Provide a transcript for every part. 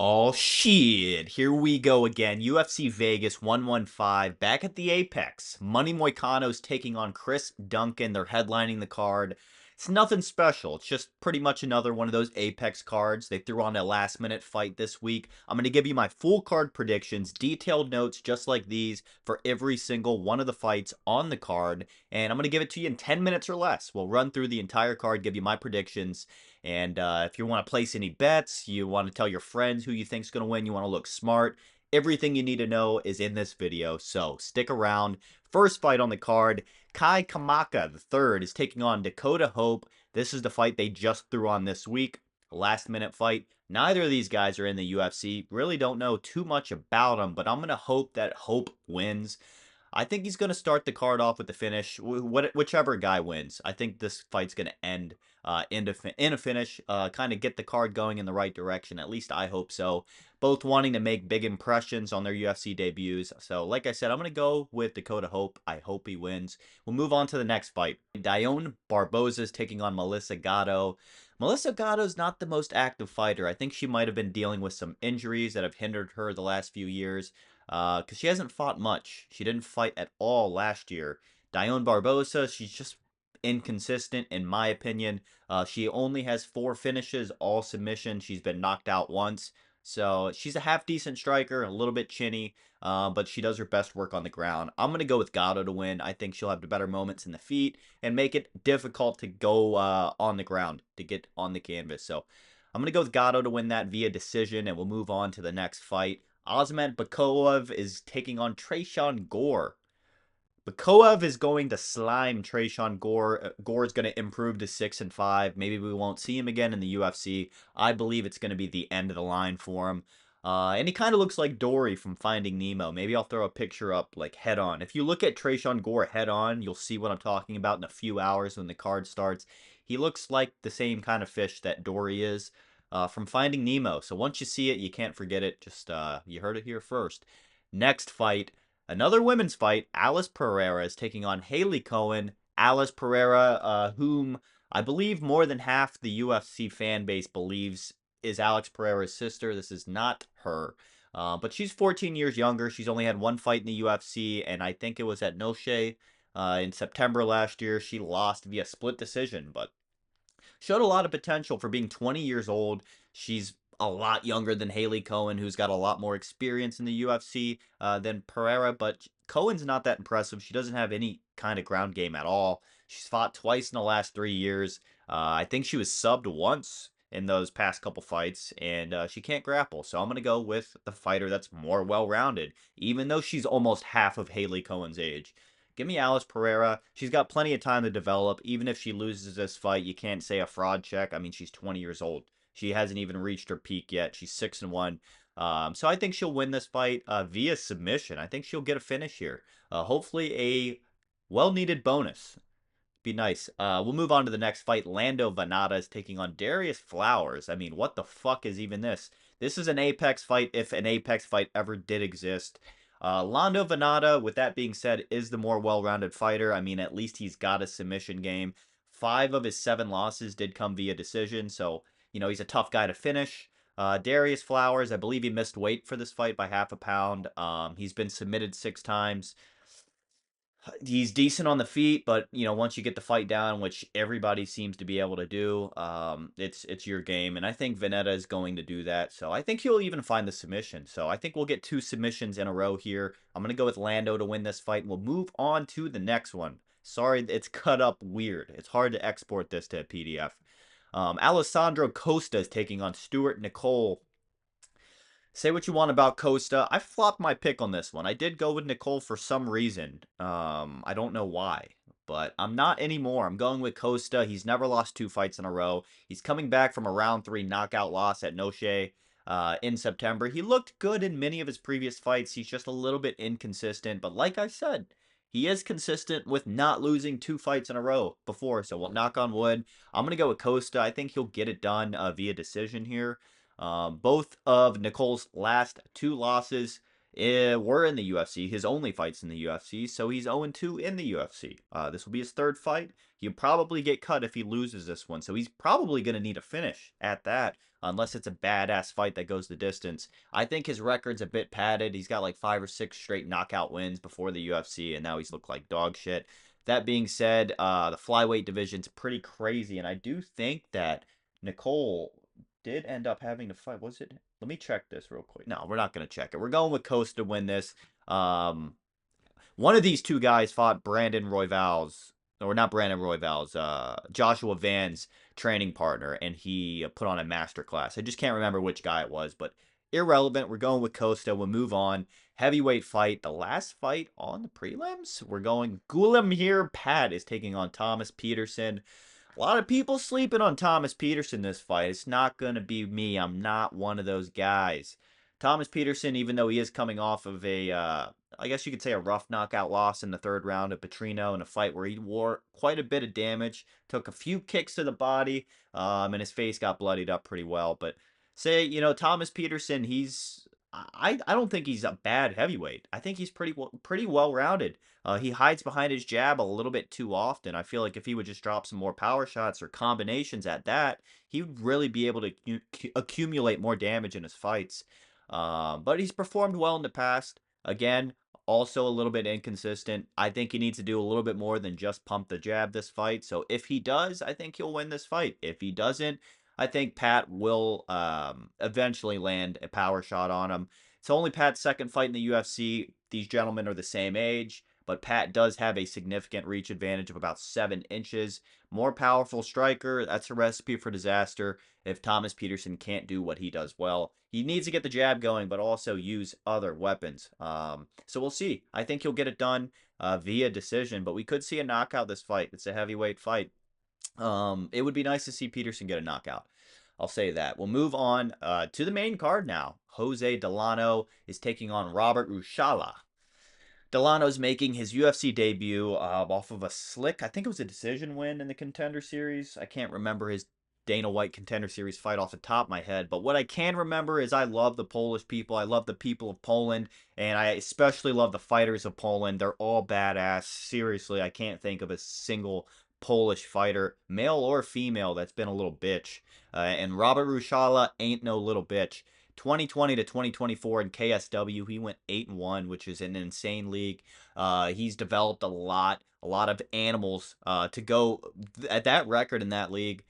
Oh shit, here we go again. UFC Vegas 115 back at the Apex. Money Moicano's taking on Duncan. They're headlining the card. It's nothing special. It's just pretty much another one of those Apex cards. They threw on a last minute fight this week. I'm going to give you my full card predictions, detailed notes just like these for every single one of the fights on the card. And I'm going to give it to you in 10 minutes or less. We'll run through the entire card, give you my predictions. And if you want to place any bets, you want to tell your friends who you think's going to win, you want to look smart, everything you need to know is in this video, so stick around. First fight on the card, Kamaka the third is taking on Dakota Hope. This is the fight they just threw on this week. Last minute fight. Neither of these guys are in the UFC. Really don't know too much about them, but I'm going to hope that Hope wins. I think he's going to start the card off with the finish. Whichever guy wins, I think this fight's going to end in a finish. Kind of get the card going in the right direction. At least I hope so. Both wanting to make big impressions on their UFC debuts. So, like I said, I'm going to go with Dakota Hope. I hope he wins. We'll move on to the next fight. Dione Barbosa is taking on Melissa Gatto. Melissa Gatto's not the most active fighter. I think she might have been dealing with some injuries that have hindered her the last few years. Because she hasn't fought much. She didn't fight at all last year. Dione Barbosa, she's just inconsistent in my opinion. She only has 4 finishes, all submission. She's been knocked out once. So she's a half decent striker, a little bit chinny, but she does her best work on the ground. I'm going to go with Gatto to win. I think she'll have the better moments in the feet and make it difficult to go on the ground, to get on the canvas. So I'm going to go with Gatto to win that via decision, and we'll move on to the next fight. Azamat Bekoev is taking on Tresean Gore. Bekoev is going to slime Tresean Gore. Gore's going to improve to 6-5. Maybe we won't see him again in the UFC. I believe it's going to be the end of the line for him. And he kind of looks like Dory from Finding Nemo. Maybe I'll throw a picture up like head on. If you look at Tresean Gore head on, you'll see what I'm talking about in a few hours when the card starts. He looks like the same kind of fish that Dory is from Finding Nemo. So once you see it, you can't forget it. Just you heard it here first. Next fight, another women's fight. Alice Pereira is taking on Hailey Cowan. Alice Pereira, whom I believe more than half the UFC fan base believes is Alex Pereira's sister. This is not her. But she's 14 years younger. She's only had one fight in the UFC, and I think it was at Noche in September last year. She lost via split decision, but showed a lot of potential for being 20 years old. She's a lot younger than Hailey Cowan, who's got a lot more experience in the UFC than Pereira, but Cowan's not that impressive. She doesn't have any kind of ground game at all. She's fought twice in the last 3 years. I think she was subbed once in those past couple fights, and she can't grapple. So I'm going to go with the fighter that's more well-rounded, even though she's almost half of Hailey Cowan's age. Give me Alice Pereira. She's got plenty of time to develop. Even if she loses this fight, you can't say a fraud check. I mean, she's 20 years old. She hasn't even reached her peak yet. She's 6-1. So I think she'll win this fight via submission. I think she'll get a finish here. Hopefully a well-needed bonus. Be nice. We'll move on to the next fight. Lando Vannata is taking on Darrius Flowers. I mean, what the fuck is even this? This is an Apex fight if an Apex fight ever did exist. Lando Vannata, with that being said, is the more well-rounded fighter. I mean, at least he's got a submission game. 5 of his 7 losses did come via decision, so, you know, he's a tough guy to finish. Darrius Flowers, I believe he missed weight for this fight by half a pound. He's been submitted 6 times. He's decent on the feet, but you know, once you get the fight down, which everybody seems to be able to do, it's your game, and I think Vannata is going to do that. So I think he'll even find the submission. So I think we'll get 2 submissions in a row here. I'm gonna go with Lando to win this fight, and we'll move on to the next one. Sorry, it's cut up weird. It's hard to export this to a PDF. Alessandro Costa is taking on Stuart Nicole. Say what you want about Costa. I flopped my pick on this one. I did go with Nicole for some reason. I don't know why, but I'm not anymore. I'm going with Costa. He's never lost 2 fights in a row. He's coming back from a round 3 knockout loss at Noche in September. He looked good in many of his previous fights. He's just a little bit inconsistent, but like I said, he is consistent with not losing 2 fights in a row before, so we'll knock on wood. I'm going to go with Costa. I think he'll get it done via decision here. Both of Nicole's last 2 losses were in the UFC. His only fights in the UFC, so he's 0-2 in the UFC. This will be his third fight. He'll probably get cut if he loses this one, so he's probably going to need a finish at that, unless it's a badass fight that goes the distance. I think his record's a bit padded. He's got like 5 or 6 straight knockout wins before the UFC, and now he's looked like dog shit. That being said, the flyweight division's pretty crazy, and I do think that Nicole did end up having to fight. Was it? Let me check this real quick. No, we're not going to check it. We're going with Costa to win this. One of these two guys fought Brandon Royval's, or not Brandon Royval's, Joshua Van's training partner, and he put on a masterclass. I just can't remember which guy it was, but irrelevant. We're going with Costa. We'll move on. Heavyweight fight. The last fight on the prelims. We're going Gulamir Pat is taking on Thomas Peterson. A lot of people sleeping on Thomas Peterson this fight. It's not going to be me. I'm not one of those guys. Thomas Peterson, even though he is coming off of a, I guess you could say a rough knockout loss in the third round of Petrino in a fight where he wore quite a bit of damage, took a few kicks to the body, and his face got bloodied up pretty well. But Thomas Peterson, I don't think he's a bad heavyweight. I think he's pretty well rounded. He hides behind his jab a little bit too often. I feel like if he would just drop some more power shots or combinations at that, he would really be able to accumulate more damage in his fights. But he's performed well in the past. Again, also a little bit inconsistent. I think he needs to do a little bit more than just pump the jab this fight. So if he does, I think he'll win this fight. If he doesn't, I think Pat will eventually land a power shot on him. It's only Pat's second fight in the UFC. These gentlemen are the same age, but Pat does have a significant reach advantage of about 7 inches. More powerful striker. That's a recipe for disaster if Thomas Peterson can't do what he does well. He needs to get the jab going, but also use other weapons. So we'll see. I think he'll get it done via decision, but we could see a knockout this fight. It's a heavyweight fight. It would be nice to see Peterson get a knockout. I'll say that. We'll move on to the main card now. Jose Delano is taking on Robert Ruchała. Delano's making his UFC debut off of a slick, I think it was a decision win in the Contender Series. I can't remember his Dana White Contender Series fight off the top of my head, but what I can remember is I love the Polish people. I love the people of Poland, and I especially love the fighters of Poland. They're all badass. Seriously, I can't think of a single Polish fighter, male or female, that's been a little bitch. And Robert Ruchała ain't no little bitch. 2020 to 2024 in KSW, he went 8-1, which is an insane league. He's developed a lot of animals to go at that record in that league.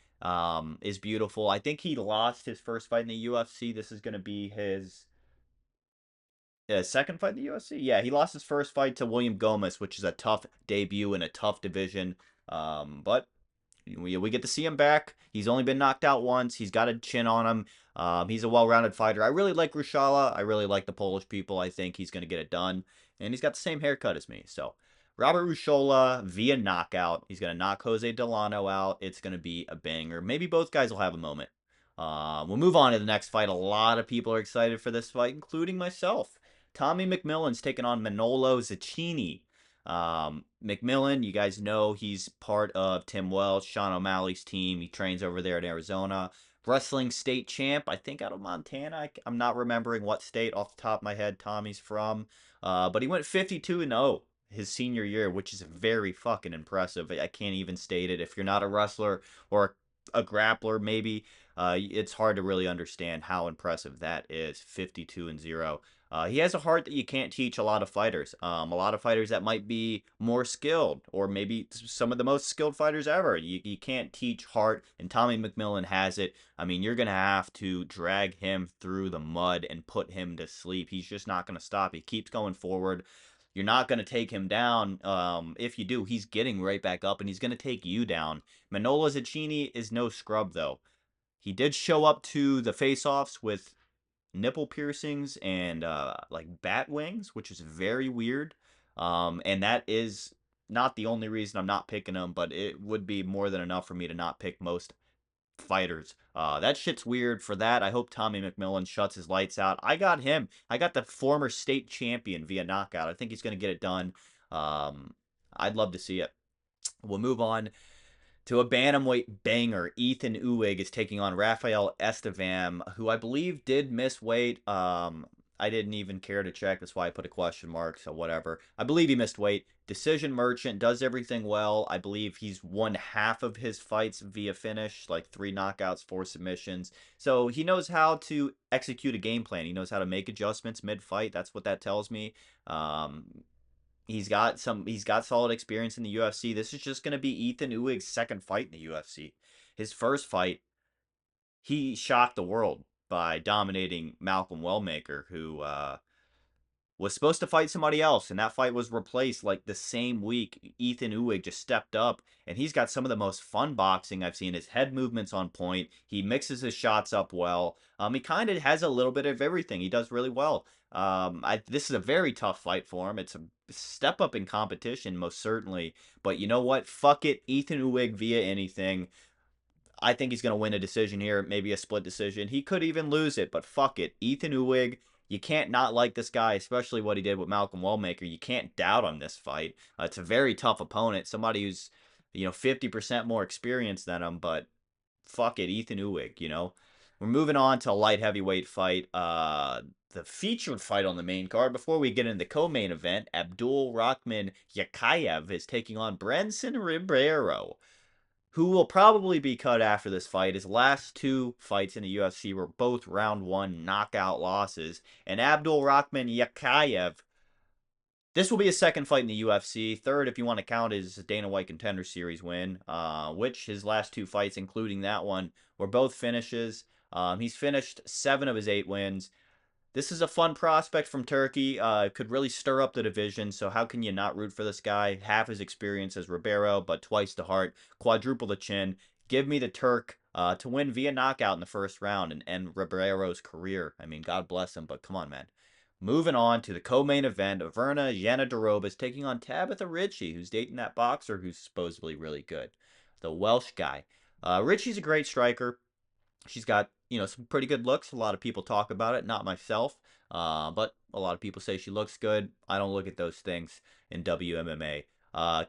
Is beautiful. I think he lost his first fight in the UFC. This is going to be his second fight in the UFC. Yeah, he lost his first fight to William Gomez, which is a tough debut in a tough division. But we get to see him back. He's only been knocked out once. He's got a chin on him. He's a well-rounded fighter. I really like Ruchała. I really like the Polish people. I think he's going to get it done. And he's got the same haircut as me. So, Robert Ruchała via knockout. He's going to knock Jose Delano out. It's going to be a banger. Maybe both guys will have a moment. We'll move on to the next fight. A lot of people are excited for this fight, including myself. Tommy McMillen's taking on Manolo Zecchini. McMillen, you guys know he's part of Tim Welch, Sean O'Malley's team. He trains over there in Arizona. Wrestling state champ, I think out of Montana. I'm not remembering what state off the top of my head Tommy's from. But he went 52-0 his senior year, which is very fucking impressive. I can't even state it. If you're not a wrestler or a grappler, maybe, it's hard to really understand how impressive that is. 52-0. He has a heart that you can't teach a lot of fighters. A lot of fighters that might be more skilled, or maybe some of the most skilled fighters ever. You can't teach heart, and Tommy McMillen has it. I mean, you're going to have to drag him through the mud and put him to sleep. He's just not going to stop. He keeps going forward. You're not going to take him down. If you do, he's getting right back up, and he's going to take you down. Manolo Zecchini is no scrub, though. He did show up to the face-offs with nipple piercings and like bat wings, which is very weird. And that is not the only reason I'm not picking him, but it would be more than enough for me to not pick most fighters. That shit's weird. For that, I hope Tommy McMillen shuts his lights out. I got him. I got the former state champion via knockout. I think he's going to get it done. I'd love to see it. We'll move on to a bantamweight banger. Ewing is taking on Rafael Estevam, who I believe did miss weight. I I didn't even care to check. That's why I put a question mark. So whatever. I believe he missed weight. Decision merchant, does everything well. I believe he's won half of his fights via finish, like 3 knockouts, 4 submissions. So he knows how to execute a game plan. He knows how to make adjustments mid-fight. That's what that tells me. Um, he's got solid experience in the UFC. This is just going to be Ethyn Ewing's second fight in the UFC. His first fight, he shocked the world by dominating Malcolm Wellmaker, who was supposed to fight somebody else, and that fight was replaced like the same week. Ethyn Ewing just stepped up, and he's got some of the most fun boxing I've seen. His head movements on point. He mixes his shots up well. He kind of has a little bit of everything. He does really well. This is a very tough fight for him. It's a step up in competition, most certainly. But you know what? Fuck it. Ethyn Ewing via anything. I think he's going to win a decision here, maybe a split decision. He could even lose it, but fuck it. Ethyn Ewing, you can't not like this guy, especially what he did with Malcolm Wellmaker. You can't doubt on this fight. It's a very tough opponent, somebody who's, 50% more experienced than him, but fuck it, Ethyn Ewing. We're moving on to a light heavyweight fight. The featured fight on the main card. Before we get into the co-main event, Abdul-Rakhman Yakayev is taking on Brenson Ribeiro, who will probably be cut after this fight. His last 2 fights in the UFC were both round 1 knockout losses. And Abdul-Rakhman Yakayev, this will be his second fight in the UFC. Third, if you want to count his Dana White Contender Series win, which his last 2 fights, including that one, were both finishes. He's finished 7 of his 8 wins. This is a fun prospect from Turkey. Could really stir up the division, so how can you not root for this guy? Half his experience as Ribeiro, but twice the heart, quadruple the chin. Give me the Turk to win via knockout in the first round and end Ribeiro's career. I mean, God bless him, but come on, man. Moving on to the co-main event, Virna Jandiroba is taking on Tabatha Ricci, who's dating that boxer who's supposedly really good. The Welsh guy. Ricci's a great striker. She's got, some pretty good looks. A lot of people talk about it, not myself. But a lot of people say she looks good. I don't look at those things in WMMA.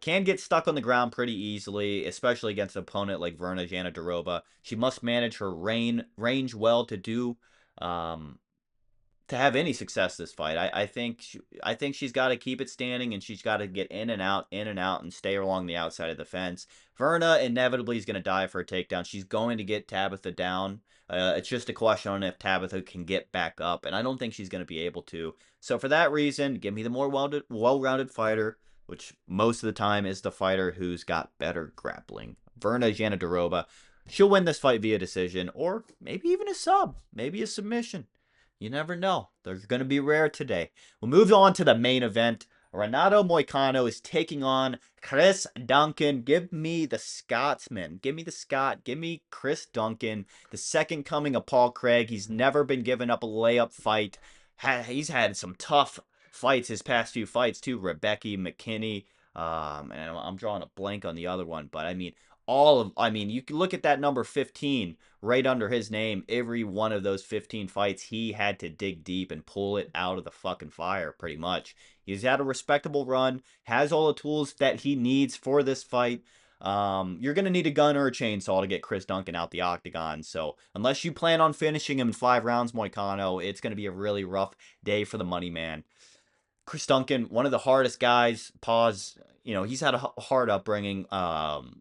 Can get stuck on the ground pretty easily, especially against an opponent like Virna Jandiroba. She must manage her range well to have any success this fight. I think she's got to keep it standing, and she's got to get in and out, and stay along the outside of the fence. Virna inevitably is going to die for a takedown. She's going to get Tabatha down. It's just a question on if Tabatha can get back up, and I don't think she's going to be able to. So for that reason, give me the more well-rounded fighter, which most of the time is the fighter who's got better grappling. Virna Jandiroba. She'll win this fight via decision, or maybe even a sub, maybe a submission. You never know. They're going to be rare today. We'll move on to the main event. Renato Moicano is taking on Chris Duncan. Give me the Scotsman. Give me the Scot. Give me Chris Duncan, the second coming of Paul Craig. He's never been given up a layup fight. He's had some tough fights his past few fights, too. Rebecca McKinney. And I'm drawing a blank on the other one. But, you can look at that number 15 right under his name. Every one of those 15 fights, he had to dig deep and pull it out of the fucking fire, pretty much. He's had a respectable run, has all the tools that he needs for this fight. You're going to need a gun or a chainsaw to get Chris Duncan out the octagon. So unless you plan on finishing him in 5 rounds, Moicano, it's going to be a really rough day for the money man. Chris Duncan, one of the hardest guys, he's had a hard upbringing.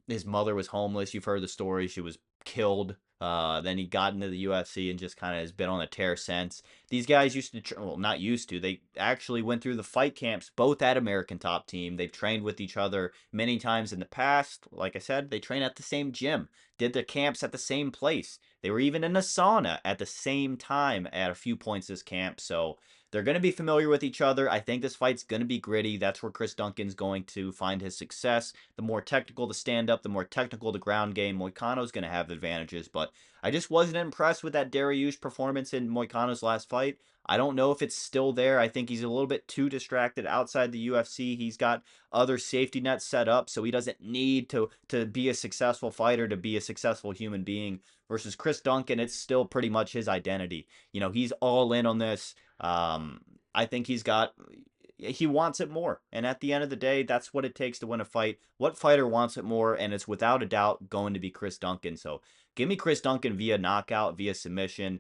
His mother was homeless. You've heard the story. She was killed. Then he got into the UFC and just kind of has been on a tear since. These guys used to, not used to, they actually went through the fight camps, both at American Top Team. They've trained with each other many times in the past. Like I said, they train at the same gym, did their camps at the same place. They were even in a sauna at the same time at a few points this camp. So they're going to be familiar with each other. I think this fight's going to be gritty. That's where Chris Duncan's going to find his success. The more technical the stand-up, the more technical the ground game. Moicano's going to have advantages, but I just wasn't impressed with that Darrius performance in Moicano's last fight. I don't know if it's still there. I think he's a little bit too distracted outside the UFC. He's got other safety nets set up, so he doesn't need to be a successful fighter, to be a successful human being. Versus Chris Duncan, it's still pretty much his identity. He's all in on this. I think he wants it more. And at the end of the day, that's what it takes to win a fight. What fighter wants it more? And it's without a doubt going to be Chris Duncan. So give me Chris Duncan via knockout, via submission.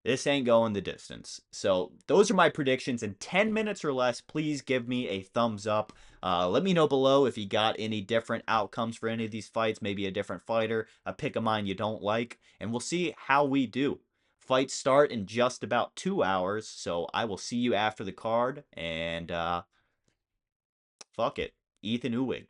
This ain't going the distance. So those are my predictions. In 10 minutes or less, please give me a thumbs up. Let me know below if you got any different outcomes for any of these fights, maybe a different fighter, a pick of mine you don't like, and we'll see how we do. Fights start in just about 2 hours, so I will see you after the card, and fuck it. Ethyn Ewing.